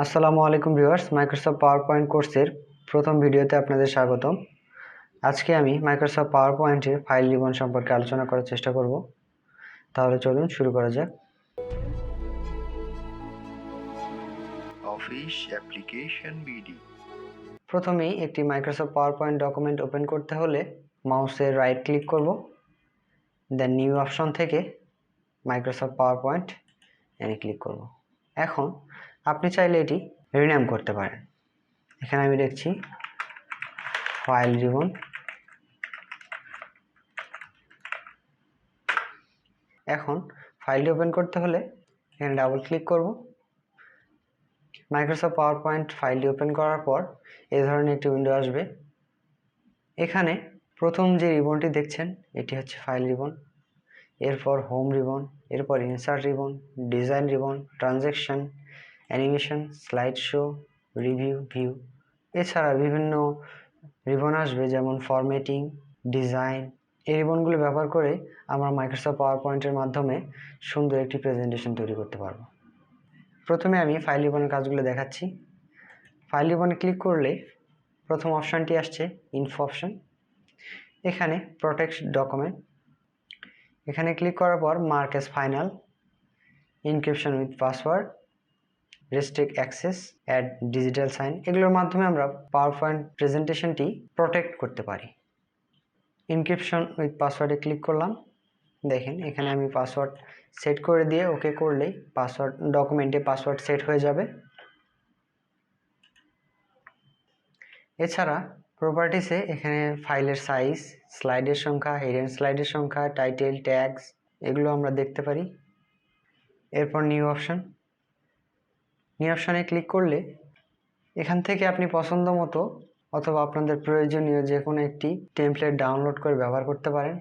আসসালামু আলাইকুম viewers, Microsoft power point কোর্সের প্রথম ভিডিওতে আপনাদের স্বাগতম। আজকে আমি মাইক্রোসফট পাওয়ার পয়েন্টের ফাইল রিবন সম্পর্কে আলোচনা করার চেষ্টা করব। তাহলে চলুন শুরু করা যাক। Office application BD. প্রথমেই একটি Microsoft power point document open করতে হলে মাউসের রাইট ক্লিক করব, দেন নিউ অপশন থেকে মাইক্রোসফট পাওয়ার পয়েন্ট এনে ক্লিক করব। এখন আপনি চাইলে এটি রিনেম করতে পারেন। এখানে আমি লিখছি ফাইল রিবন। এখন ফাইলটি ওপেন করতে হলে এখানে ডাবল ক্লিক করব। মাইক্রোসফট পাওয়ার পয়েন্ট ফাইলটি ওপেন করার পর এই ধরনের একটি উইন্ডো আসবে। এখানে প্রথম যে রিবনটি দেখছেন এটি হচ্ছে ফাইল রিবন, এরপর হোম রিবন, এরপর insert ribbon, design ribbon, transaction, animation, slide show, review, view. এছাড়া বিভিন্ন রিবন আসবে, যেমন ফরম্যাটিং, ডিজাইন। এই রিবনগুলো ব্যবহার করে আমরা মাইক্রোসফট পাওয়ার পয়েন্টের মাধ্যমে সুন্দর একটি প্রেজেন্টেশন তৈরি করতে পারবো। প্রথমে আমি ফাইল রিবনের কাজগুলো দেখাচ্ছি। ফাইল রিবনে ক্লিক করলে প্রথম অপশানটি আসছে ইনফো অপশন। এখানে প্রোটেক্ট ডকুমেন্ট, এখানে ক্লিক করার পর mark as final, encryption with password, restrict access, add digital sign. এগুলোর মাধ্যমে আমরা পাওয়ার পয়েন্ট প্রেজেন্টেশনটি প্রোটেক্ট করতে পারি। এনক্রিপশন উইথ পাসওয়ার্ডে ক্লিক করলাম। দেখেন এখানে আমি পাসওয়ার্ড সেট করে দিয়ে ওকে করলেই পাসওয়ার্ড ডকুমেন্টে পাসওয়ার্ড সেট হয়ে যাবে। এছাড়া প্রপার্টিসে এখানে ফাইলের সাইজ, স্লাইডের সংখ্যা, হিডেন স্লাইডের সংখ্যা, টাইটেল, ট্যাগস এগুলো আমরা দেখতে পারি। এরপর নিউ অপশন, নিউ অপশনে ক্লিক করলে এখান থেকে আপনি পছন্দ মতো অথবা আপনাদের প্রয়োজনীয় যে কোনো একটি টেমপ্লেট ডাউনলোড করে ব্যবহার করতে পারেন।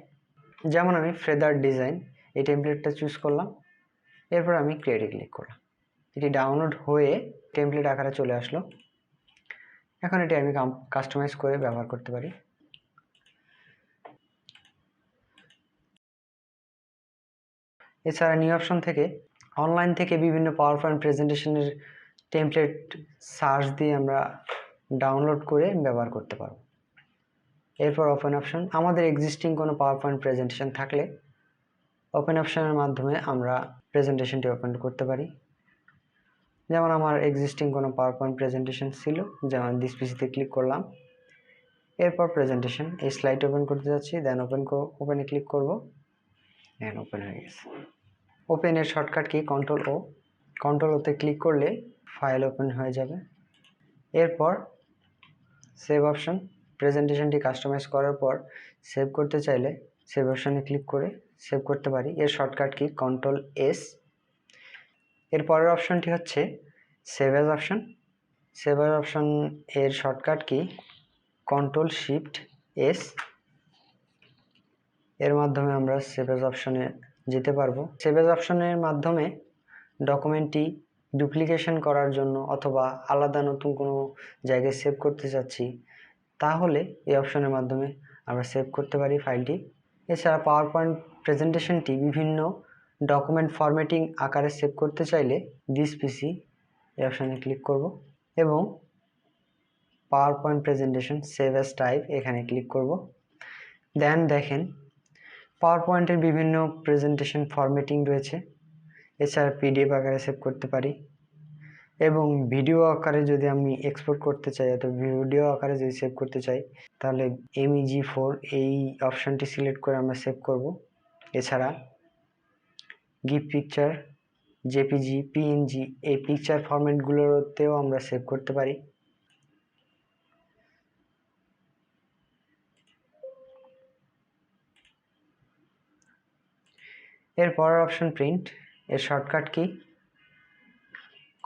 যেমন আমি ফেদার ডিজাইন এই টেমপ্লেটটা চুজ করলাম, এরপর আমি ক্রিয়েটে ক্লিক করলাম। এটি ডাউনলোড হয়ে টেমপ্লেট আকারে চলে আসলো। এখন এটি আমি কাস্টমাইজ করে ব্যবহার করতে পারি। এছাড়া নিউ অপশন থেকে অনলাইন থেকে বিভিন্ন পাওয়ার পয়েন্ট প্রেজেন্টেশনের টেমপ্লেট সার্চ দিয়ে আমরা ডাউনলোড করে ব্যবহার করতে পারব। এরপর ওপেন অপশন, আমাদের এক্সিস্টিং কোনো পাওয়ার পয়েন্ট প্রেজেন্টেশন থাকলে ওপেন অপশনের মাধ্যমে আমরা প্রেজেন্টেশনটি ওপেন করতে পারি। যেমন আমার এক্সিস্টিং কোনো পাওয়ার পয়েন্ট প্রেজেন্টেশন ছিল, যেমন দিস পিসিতে ক্লিক করলাম, এরপর প্রেজেন্টেশন এই স্লাইড ওপেন করতে যাচ্ছি, দেন ওপেনে ক্লিক করব, দেন ওপেন হয়ে গেছে। ওপেনের শর্টকাট কি কন্ট্রোল ও, কন্ট্রোল ওতে ক্লিক করলে ফাইল ওপেন হয়ে যাবে। এরপর সেভ অপশন, প্রেজেন্টেশনটি কাস্টমাইজ করার পর সেভ করতে চাইলে সেভ অপশনে ক্লিক করে সেভ করতে পারি। এর শর্টকাট কি কন্ট্রোল এস। এর পরের অপশনটি হচ্ছে save as option. Save as option এর shortcut key control shift S. এর মাধ্যমে আমরা সেভ অ্যাজ অপশনে যেতে পারবো। সেভ অ্যাজ অপশনের মাধ্যমে ডকুমেন্টটি ডুপ্লিকেশন করার জন্য অথবা আলাদা নতুন কোনো জায়গায় সেভ করতে চাচ্ছি, তাহলে এই অপশনের মাধ্যমে আমরা সেভ করতে পারি ফাইলটি। এছাড়া পাওয়ার পয়েন্ট প্রেজেন্টেশনটি বিভিন্ন ডকুমেন্ট ফরম্যাটিং আকারে সেভ করতে চাইলে দিস পিসি এই অপশানে ক্লিক করব এবং power point presentation save as type এখানে ক্লিক করব। দেন দেখেন পাওয়ার পয়েন্টের বিভিন্ন প্রেজেন্টেশন ফরম্যাটিং রয়েছে। এছাড়া পিডিএফ আকারে সেভ করতে পারি এবং ভিডিও আকারে যদি আমি এক্সপোর্ট করতে চাই অথবা ভিডিও আকারে যদি সেভ করতে চাই তাহলে MEG4 এই অপশানটি সিলেক্ট করে আমরা সেভ করব। এছাড়া গিফ পিকচার, জেপিজি, পিএনজি এই পিকচার ফরম্যাটগুলোতেও আমরা সেভ করতে পারি। এর পরের অপশন প্রিন্ট, এর shortcut key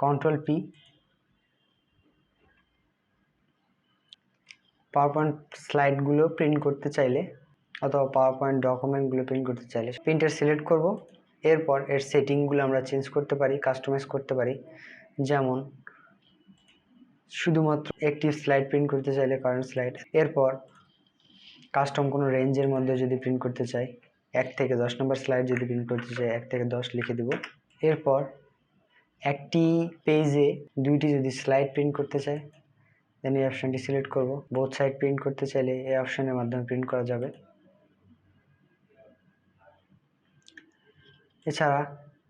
control P. PowerPoint স্লাইডগুলো প্রিন্ট করতে চাইলে অথবা পাওয়ার পয়েন্ট ডকুমেন্টগুলো প্রিন্ট করতে চাইলে প্রিন্টার সিলেক্ট করব। এরপর এর সেটিংগুলো আমরা চেঞ্জ করতে পারি, কাস্টমাইজ করতে পারি। যেমন শুধুমাত্র একটি স্লাইড প্রিন্ট করতে চাইলে কারেন্ট স্লাইড। এরপর কাস্টম কোনো রেঞ্জের মধ্যে যদি প্রিন্ট করতে চাই 1 থেকে 10 নম্বর স্লাইড যদি প্রিন্ট করতে চাই 1 থেকে 10 লিখে দেব। এরপর একটি পেজে দুইটি যদি স্লাইড প্রিন্ট করতে চাই দেন এই অপশনটি সিলেক্ট করব। বোথ সাইড প্রিন্ট করতে চাইলে এই অপশনের মাধ্যমে প্রিন্ট করা যাবে। এছাড়া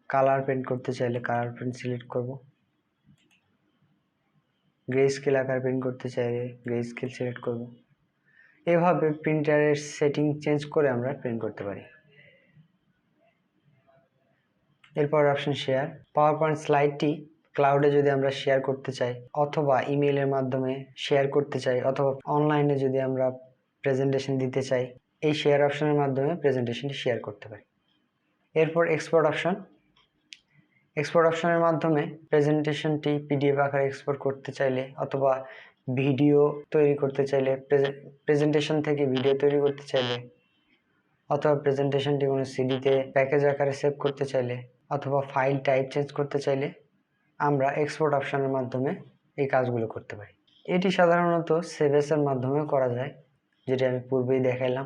কালার প্রিন্ট করতে চাইলে কালার প্রিন্ট সিলেক্ট করব। গ্রে স্কেল আকার প্রিন্ট করতে চাইলে গ্রে স্কেল সিলেক্ট করব। এভাবে প্রিন্টারের সেটিং চেঞ্জ করে আমরা প্রিন্ট করতে পারি। এরপর অপশন শেয়ার। পাওয়ার পয়েন্ট স্লাইডটি ক্লাউডে যদি আমরা শেয়ার করতে চাই অথবা ইমেইলের মাধ্যমে শেয়ার করতে চাই অথবা অনলাইনে যদি আমরা প্রেজেন্টেশন দিতে চাই এই শেয়ার অপশনের মাধ্যমে প্রেজেন্টেশনটি শেয়ার করতে পারি। এরপর এক্সপোর্ট অপশন। এক্সপোর্ট অপশনের মাধ্যমে প্রেজেন্টেশনটি পিডিএফ আকারে এক্সপোর্ট করতে চাইলে অথবা ভিডিও তৈরি করতে চাইলে প্রেজেন্টেশন থেকে ভিডিও তৈরি করতে চাইলে অথবা প্রেজেন্টেশনটি কোনো সিডিতে প্যাকেজ আকারে সেভ করতে চাইলে অথবা ফাইল টাইপ চেঞ্জ করতে চাইলে আমরা এক্সপোর্ট অপশনের মাধ্যমে এই কাজগুলো করতে পারি। এটি সাধারণত সেভএস এর মাধ্যমে করা যায়, যেটা আমি পূর্বেই দেখাইলাম।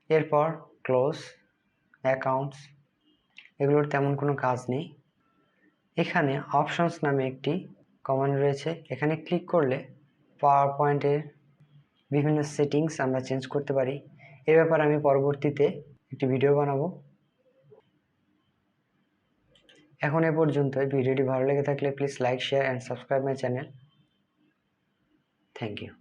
এরপর ক্লোজ, অ্যাকাউন্টস, এগুলোর তেমন কোনো কাজ নেই। এখানে অপশনস নামে একটি কমান্ড রয়েছে, এখানে ক্লিক করলে পাওয়ার পয়েন্টের বিভিন্ন সেটিংস আমরা চেঞ্জ করতে পারি। এ ব্যাপারে আমি পরবর্তীতে একটি ভিডিও বানাবো। এখন এ পর্যন্তই। ভিডিওটি ভালো লেগে থাকলে please like, share and subscribe my channel. Thank you.